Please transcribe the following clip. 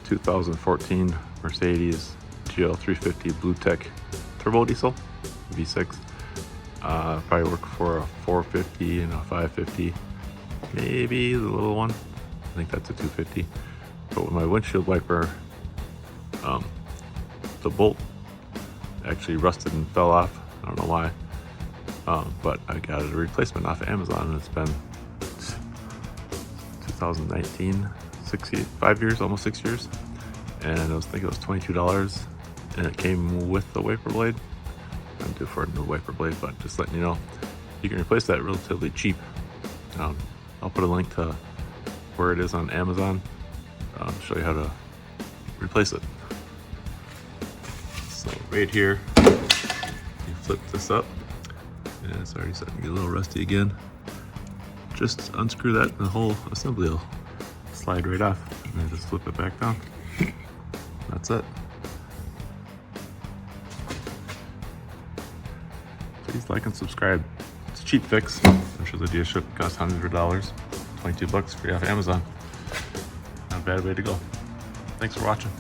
2014 Mercedes GL350 Blue Tech turbo diesel V6. Probably work for a 450 and a 550, maybe the little one. I think that's a 250. But with my windshield wiper, the bolt actually rusted and fell off. I don't know why, but I got a replacement off of Amazon, and it's been 2019, 5 years, almost 6 years, and I think it was $22, and it came with the wiper blade. I'm due for a new wiper blade, but just letting you know, you can replace that relatively cheap. I'll put a link to where it is on Amazon, show you how to replace it. So right here, you flip this up, and it's already starting to get a little rusty again. Just unscrew that, and the whole assembly will slide right off, and then just flip it back down. That's it. Please like and subscribe. It's a cheap fix. I'm sure the dealership costs hundreds of dollars. $22 free off Amazon. Not a bad way to go. Thanks for watching.